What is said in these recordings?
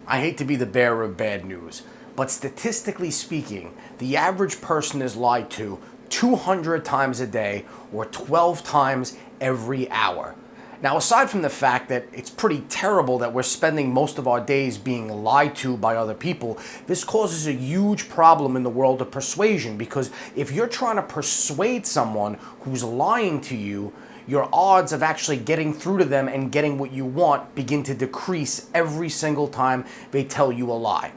I hate to be the bearer of bad news, but statistically speaking, the average person is lied to 200 times a day or 12 times every hour. Now, aside from the fact that it's pretty terrible that we're spending most of our days being lied to by other people, this causes a huge problem in the world of persuasion, because if you're trying to persuade someone who's lying to you, your odds of actually getting through to them and getting what you want begin to decrease every single time they tell you a lie.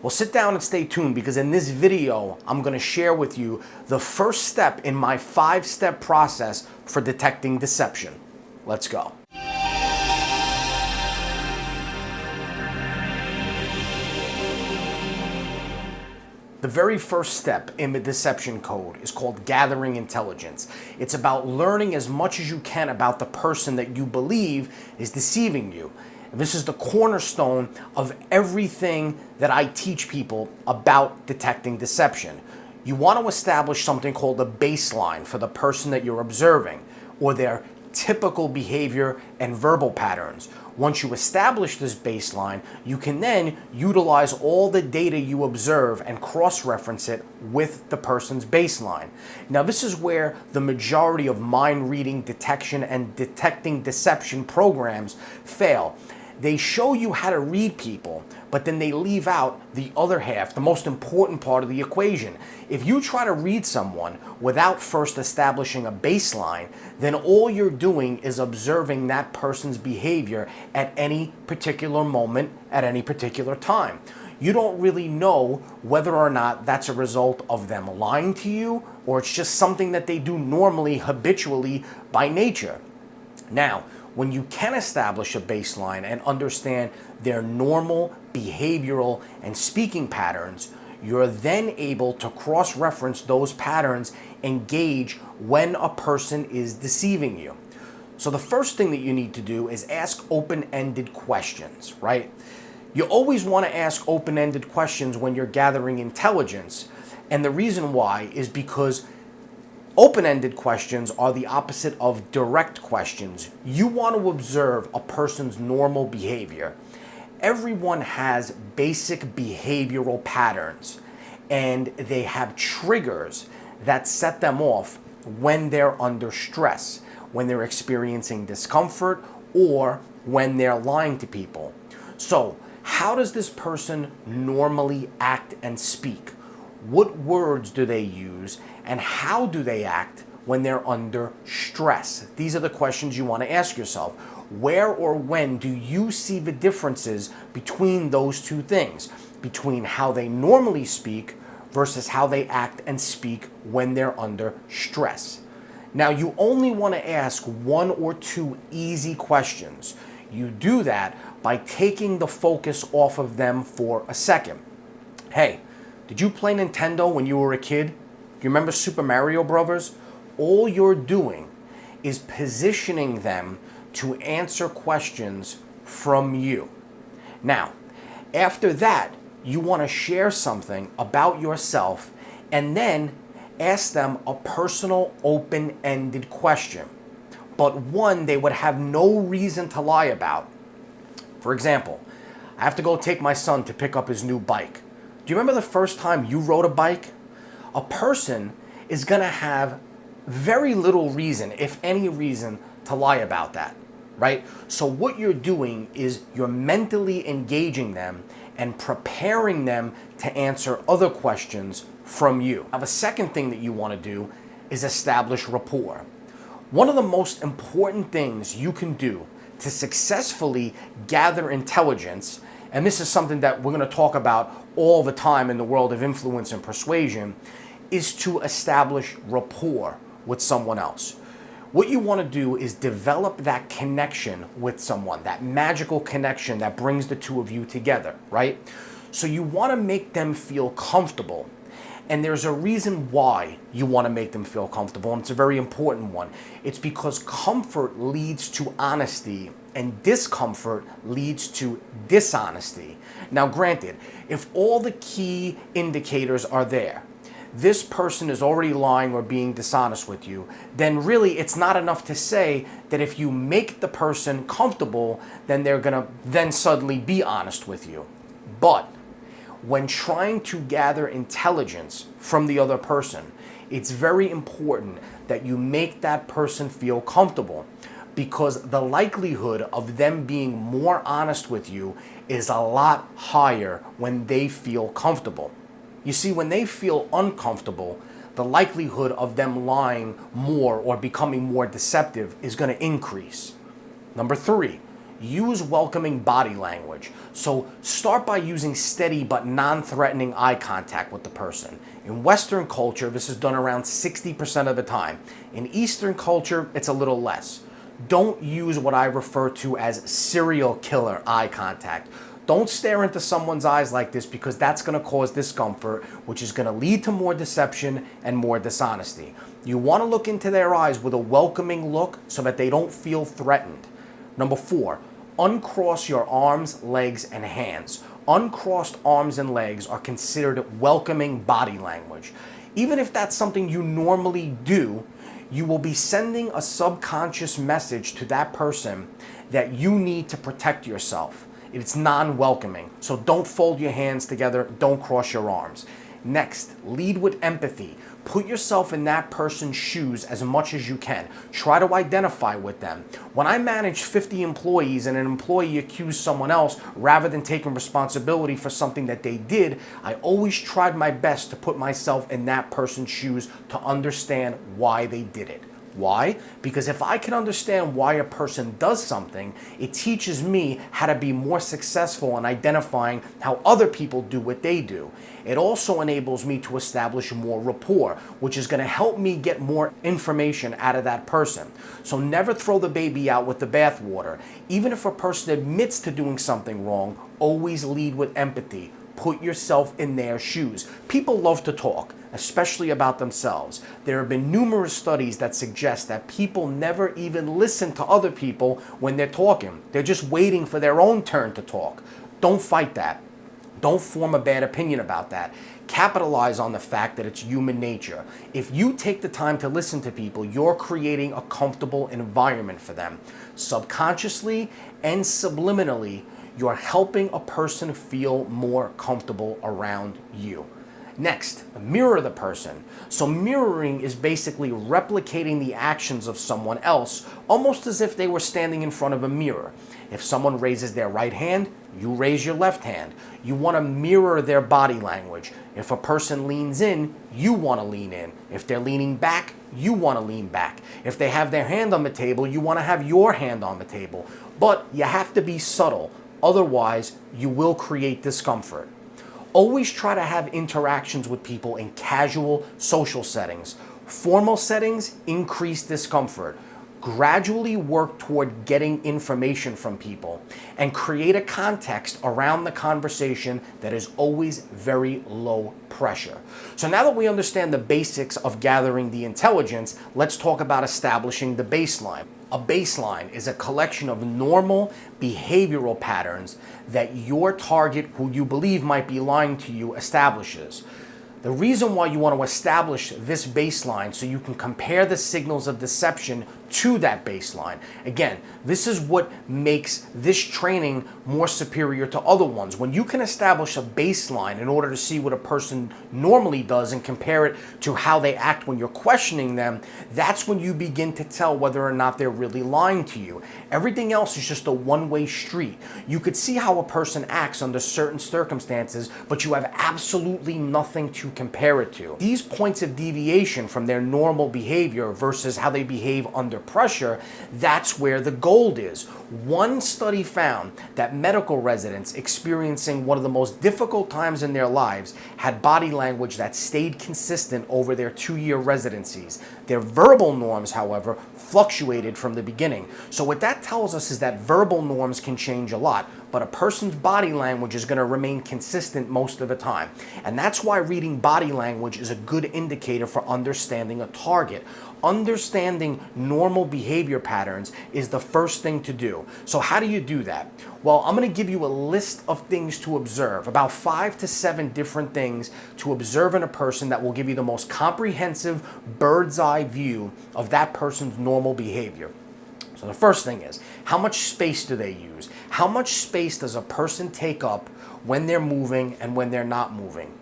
Well, sit down and stay tuned, because in this video, I'm going to share with you the first step in my 5-step process for detecting deception. Let's go. The very first step in the deception code is called gathering intelligence. It's about learning as much as you can about the person that you believe is deceiving you. And this is the cornerstone of everything that I teach people about detecting deception. You want to establish something called a baseline for the person that you're observing, or their typical behavior and verbal patterns. Once you establish this baseline, you can then utilize all the data you observe and cross-reference it with the person's baseline. Now, this is where the majority of mind reading detection and detecting deception programs fail. They show you how to read people, but then they leave out the other half, the most important part of the equation. If you try to read someone without first establishing a baseline, then all you're doing is observing that person's behavior at any particular moment, at any particular time. You don't really know whether or not that's a result of them lying to you, or it's just something that they do normally, habitually, by nature. Now, when you can establish a baseline and understand their normal behavioral and speaking patterns, you're then able to cross-reference those patterns and gauge when a person is deceiving you. So the first thing that you need to do is ask open-ended questions, right? You always want to ask open-ended questions when you're gathering intelligence, and the reason why is because open-ended questions are the opposite of direct questions. You want to observe a person's normal behavior. Everyone has basic behavioral patterns, and they have triggers that set them off when they're under stress, when they're experiencing discomfort, or when they're lying to people. So, how does this person normally act and speak? What words do they use, and how do they act when they're under stress? These are the questions you want to ask yourself. Where or when do you see the differences between those two things? Between how they normally speak versus how they act and speak when they're under stress. Now, you only want to ask 1 or 2 easy questions. You do that by taking the focus off of them for a second. Hey, did you play Nintendo when you were a kid? Do you remember Super Mario Brothers? All you're doing is positioning them to answer questions from you. Now, after that, you want to share something about yourself and then ask them a personal, open-ended question, but one they would have no reason to lie about. For example, I have to go take my son to pick up his new bike. Do you remember the first time you rode a bike? A person is going to have very little reason, if any reason, to lie about that, right? So what you're doing is you're mentally engaging them and preparing them to answer other questions from you. Now, the second thing that you want to do is establish rapport. One of the most important things you can do to successfully gather intelligence, and this is something that we're going to talk about all the time in the world of influence and persuasion, is to establish rapport with someone else. What you want to do is develop that connection with someone, that magical connection that brings the two of you together, right? So you want to make them feel comfortable. And there's a reason why you want to make them feel comfortable, and it's a very important one. It's because comfort leads to honesty, and discomfort leads to dishonesty. Now, granted, if all the key indicators are there, this person is already lying or being dishonest with you, then really it's not enough to say that if you make the person comfortable, then they're going to then suddenly be honest with you. But when trying to gather intelligence from the other person, it's very important that you make that person feel comfortable, because the likelihood of them being more honest with you is a lot higher when they feel comfortable. You see, when they feel uncomfortable, the likelihood of them lying more or becoming more deceptive is going to increase. Number 3, use welcoming body language. So start by using steady but non-threatening eye contact with the person. In Western culture, this is done around 60% of the time. In Eastern culture, it's a little less. Don't use what I refer to as serial killer eye contact. Don't stare into someone's eyes like this, because that's going to cause discomfort, which is going to lead to more deception and more dishonesty. You want to look into their eyes with a welcoming look so that they don't feel threatened. Number 4, uncross your arms, legs, and hands. Uncrossed arms and legs are considered welcoming body language. Even if that's something you normally do, you will be sending a subconscious message to that person that you need to protect yourself. It's non-welcoming. So don't fold your hands together. Don't cross your arms. Next, lead with empathy. Put yourself in that person's shoes as much as you can. Try to identify with them. When I managed 50 employees and an employee accused someone else rather than taking responsibility for something that they did, I always tried my best to put myself in that person's shoes to understand why they did it. Why? Because if I can understand why a person does something, it teaches me how to be more successful in identifying how other people do what they do. It also enables me to establish more rapport, which is going to help me get more information out of that person. So never throw the baby out with the bathwater. Even if a person admits to doing something wrong, always lead with empathy. Put yourself in their shoes. People love to talk, especially about themselves. There have been numerous studies that suggest that people never even listen to other people when they're talking. They're just waiting for their own turn to talk. Don't fight that. Don't form a bad opinion about that. Capitalize on the fact that it's human nature. If you take the time to listen to people, you're creating a comfortable environment for them. Subconsciously and subliminally, you're helping a person feel more comfortable around you. Next, mirror the person. So mirroring is basically replicating the actions of someone else, almost as if they were standing in front of a mirror. If someone raises their right hand, you raise your left hand. You want to mirror their body language. If a person leans in, you want to lean in. If they're leaning back, you want to lean back. If they have their hand on the table, you want to have your hand on the table. But you have to be subtle. Otherwise, you will create discomfort. Always try to have interactions with people in casual social settings. Formal settings increase discomfort. Gradually work toward getting information from people and create a context around the conversation that is always very low pressure. So now that we understand the basics of gathering the intelligence, let's talk about establishing the baseline. A baseline is a collection of normal behavioral patterns that your target, who you believe might be lying to you, establishes. The reason why you want to establish this baseline so you can compare the signals of deception to that baseline. Again, this is what makes this training more superior to other ones. When you can establish a baseline in order to see what a person normally does and compare it to how they act when you're questioning them, that's when you begin to tell whether or not they're really lying to you. Everything else is just a one-way street. You could see how a person acts under certain circumstances, but you have absolutely nothing to compare it to. These points of deviation from their normal behavior versus how they behave under pressure, that's where the gold is. One study found that medical residents experiencing one of the most difficult times in their lives had body language that stayed consistent over their 2-year residencies. Their verbal norms, however, fluctuated from the beginning. So what that tells us is that verbal norms can change a lot, but a person's body language is going to remain consistent most of the time. And that's why reading body language is a good indicator for understanding a target. Understanding normal behavior patterns is the first thing to do. So how do you do that? Well, I'm going to give you a list of things to observe, about 5 to 7 different things to observe in a person that will give you the most comprehensive bird's eye view of that person's normal behavior. So the first thing is, how much space do they use? How much space does a person take up when they're moving and when they're not moving.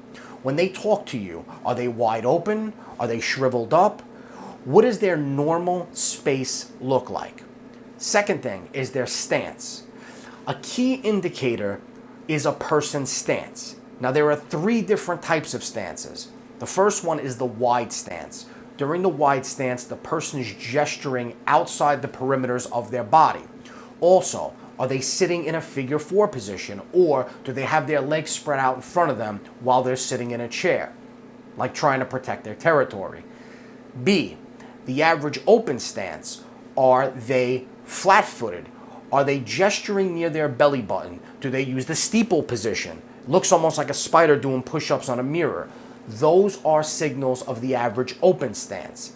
When they talk to you, are they wide open? Are they shriveled up? What does their normal space look like? Second thing is their stance. A key indicator is a person's stance. Now, there are 3 different types of stances. The first one is the wide stance. During the wide stance, the person is gesturing outside the perimeters of their body. Also, are they sitting in a figure 4 position, or do they have their legs spread out in front of them while they're sitting in a chair, like trying to protect their territory? B, the average open stance. Are they flat-footed? Are they gesturing near their belly button? Do they use the steeple position? Looks almost like a spider doing push-ups on a mirror. Those are signals of the average open stance.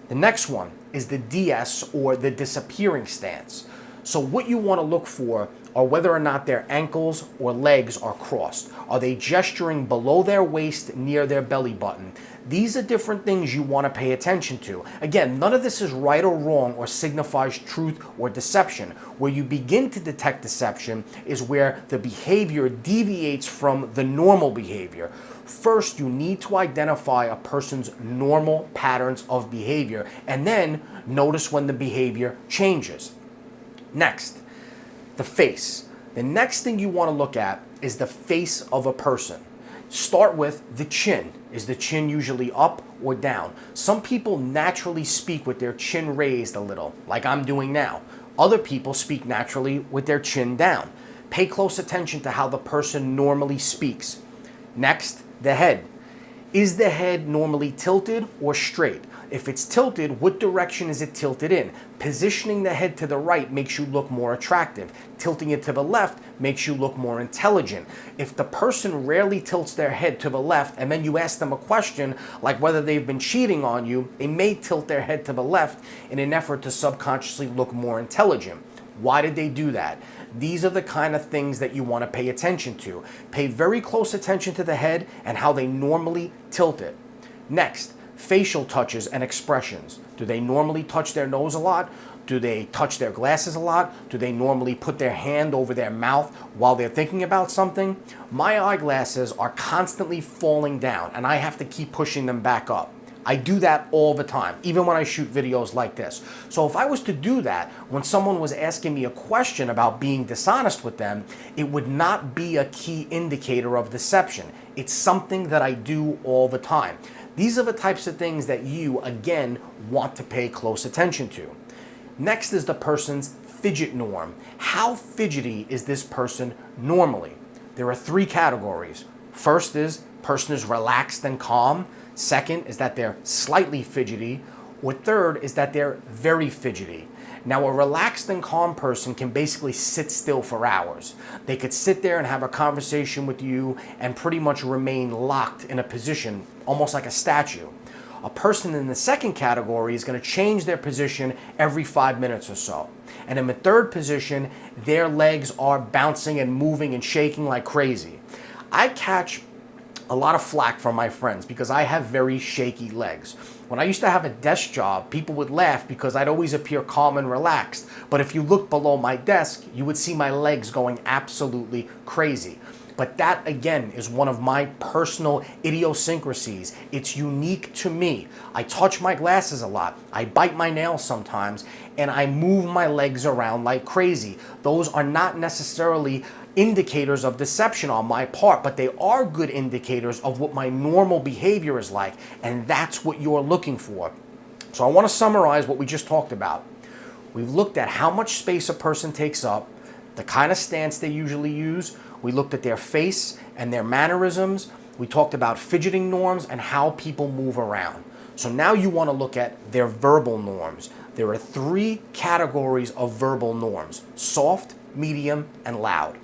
The next one is the DS, or the disappearing stance. So what you want to look for are whether or not their ankles or legs are crossed. Are they gesturing below their waist near their belly button? These are different things you want to pay attention to. Again, none of this is right or wrong or signifies truth or deception. Where you begin to detect deception is where the behavior deviates from the normal behavior. First, you need to identify a person's normal patterns of behavior and then notice when the behavior changes. Next, the face. The next thing you want to look at is the face of a person. Start with the chin. Is the chin usually up or down? Some people naturally speak with their chin raised a little, like I'm doing now. Other people speak naturally with their chin down. Pay close attention to how the person normally speaks. Next, the head. Is the head normally tilted or straight? If it's tilted, what direction is it tilted in? Positioning the head to the right makes you look more attractive. Tilting it to the left makes you look more intelligent. If the person rarely tilts their head to the left and then you ask them a question like whether they've been cheating on you, they may tilt their head to the left in an effort to subconsciously look more intelligent. Why did they do that? These are the kind of things that you want to pay attention to. Pay very close attention to the head and how they normally tilt it. Next, facial touches and expressions. Do they normally touch their nose a lot? Do they touch their glasses a lot? Do they normally put their hand over their mouth while they're thinking about something? My eyeglasses are constantly falling down and I have to keep pushing them back up. I do that all the time, even when I shoot videos like this. So if I was to do that when someone was asking me a question about being dishonest with them, it would not be a key indicator of deception. It's something that I do all the time. These are the types of things that you, again, want to pay close attention to. Next is the person's fidget norm. How fidgety is this person normally? There are 3 categories. First is person is relaxed and calm. Second is that they're slightly fidgety. Or third is that they're very fidgety. Now, a relaxed and calm person can basically sit still for hours. They could sit there and have a conversation with you and pretty much remain locked in a position, almost like a statue. A person in the second category is going to change their position every 5 minutes or so. And in the third position, their legs are bouncing and moving and shaking like crazy. I catch a lot of flack from my friends because I have very shaky legs. When I used to have a desk job, people would laugh because I'd always appear calm and relaxed. But if you look below my desk, you would see my legs going absolutely crazy. But that, again, is one of my personal idiosyncrasies. It's unique to me. I touch my glasses a lot. I bite my nails sometimes, and I move my legs around like crazy. Those are not necessarily indicators of deception on my part, but they are good indicators of what my normal behavior is like, and that's what you're looking for. So I want to summarize what we just talked about. We've looked at how much space a person takes up, the kind of stance they usually use. We looked at their face and their mannerisms. We talked about fidgeting norms and how people move around. So now you want to look at their verbal norms. There are 3 categories of verbal norms: soft, medium, and loud.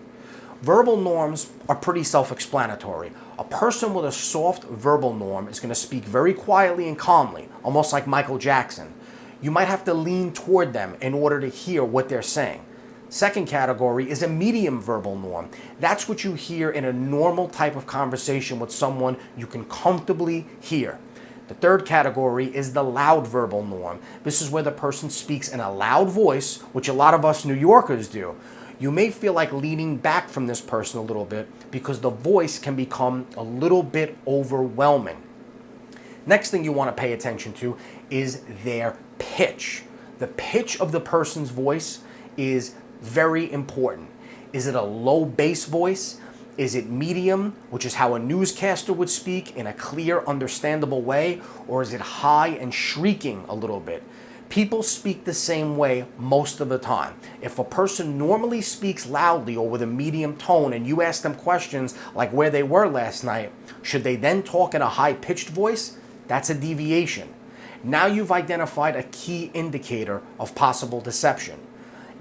Verbal norms are pretty self-explanatory. A person with a soft verbal norm is going to speak very quietly and calmly, almost like Michael Jackson. You might have to lean toward them in order to hear what they're saying. Second category is a medium verbal norm. That's what you hear in a normal type of conversation with someone you can comfortably hear. The third category is the loud verbal norm. This is where the person speaks in a loud voice, which a lot of us New Yorkers do. You may feel like leaning back from this person a little bit because the voice can become a little bit overwhelming. Next thing you want to pay attention to is their pitch. The pitch of the person's voice is very important. Is it a low bass voice? Is it medium, which is how a newscaster would speak in a clear, understandable way? Or is it high and shrieking a little bit? People speak the same way most of the time. If a person normally speaks loudly or with a medium tone and you ask them questions like where they were last night, should they then talk in a high-pitched voice? That's a deviation. Now you've identified a key indicator of possible deception.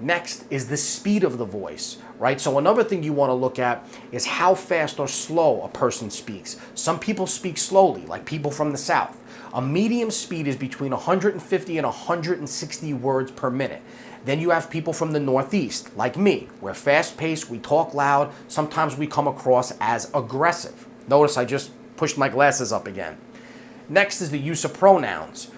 Next is the speed of the voice, right? So another thing you want to look at is how fast or slow a person speaks. Some people speak slowly, like people from the South. A medium speed is between 150 and 160 words per minute. Then you have people from the Northeast, like me. We're fast-paced, we talk loud, sometimes we come across as aggressive. Notice I just pushed my glasses up again. Next is the use of pronouns.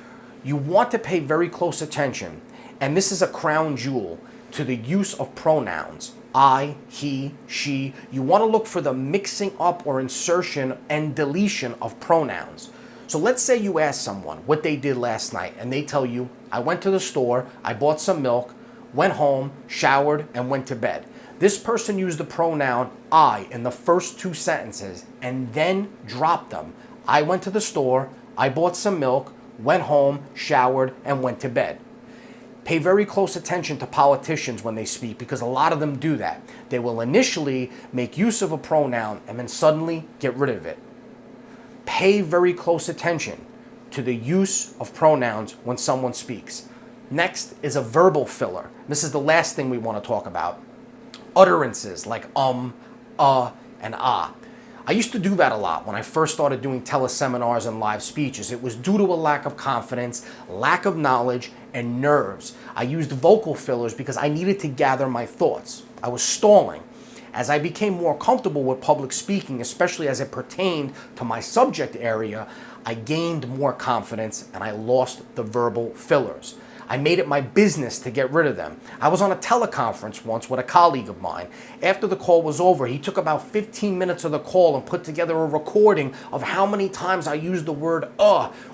You want to pay very close attention, and this is a crown jewel, to the use of pronouns. I, he, she. You want to look for the mixing up or insertion and deletion of pronouns. So let's say you ask someone what they did last night, and they tell you, I went to the store, I bought some milk, went home, showered, and went to bed. This person used the pronoun I in the first two sentences and then dropped them. I went to the store, I bought some milk, went home, showered, and went to bed. Pay very close attention to politicians when they speak because a lot of them do that. They will initially make use of a pronoun and then suddenly get rid of it. Pay very close attention to the use of pronouns when someone speaks. Next is a verbal filler. This is the last thing we want to talk about. Utterances like and ah. I used to do that a lot when I first started doing teleseminars and live speeches. It was due to a lack of confidence, lack of knowledge, and nerves. I used vocal fillers because I needed to gather my thoughts. I was stalling. As I became more comfortable with public speaking, especially as it pertained to my subject area, I gained more confidence and I lost the verbal fillers. I made it my business to get rid of them. I was on a teleconference once with a colleague of mine. After the call was over, he took about 15 minutes of the call and put together a recording of how many times I used the word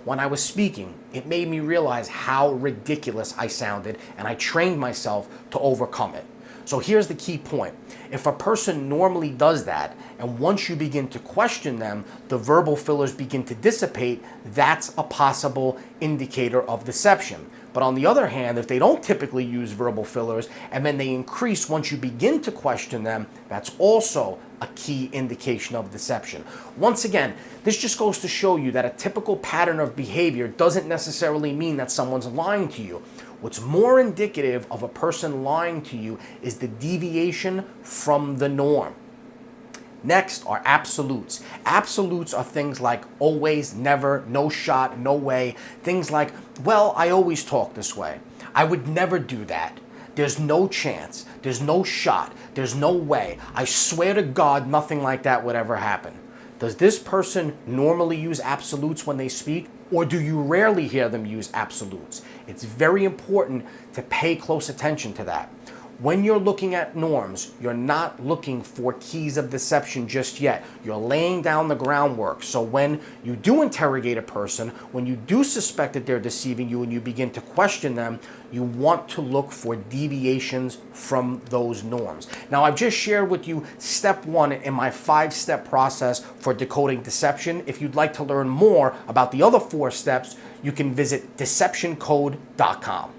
when I was speaking. It made me realize how ridiculous I sounded, and I trained myself to overcome it. So here's the key point. If a person normally does that, and once you begin to question them, the verbal fillers begin to dissipate, that's a possible indicator of deception. But on the other hand, if they don't typically use verbal fillers and then they increase once you begin to question them, that's also a key indication of deception. Once again, this just goes to show you that a typical pattern of behavior doesn't necessarily mean that someone's lying to you. What's more indicative of a person lying to you is the deviation from the norm. Next are absolutes. Absolutes are things like always, never, no shot, no way. Things like, well, I always talk this way. I would never do that. There's no chance. There's no shot. There's no way. I swear to God, nothing like that would ever happen. Does this person normally use absolutes when they speak, or do you rarely hear them use absolutes? It's very important to pay close attention to that. When you're looking at norms, you're not looking for keys of deception just yet. You're laying down the groundwork. So when you do interrogate a person, when you do suspect that they're deceiving you and you begin to question them, you want to look for deviations from those norms. Now, I've just shared with you step 1 in my 5-step process for decoding deception. If you'd like to learn more about the other 4 steps, you can visit deceptioncode.com.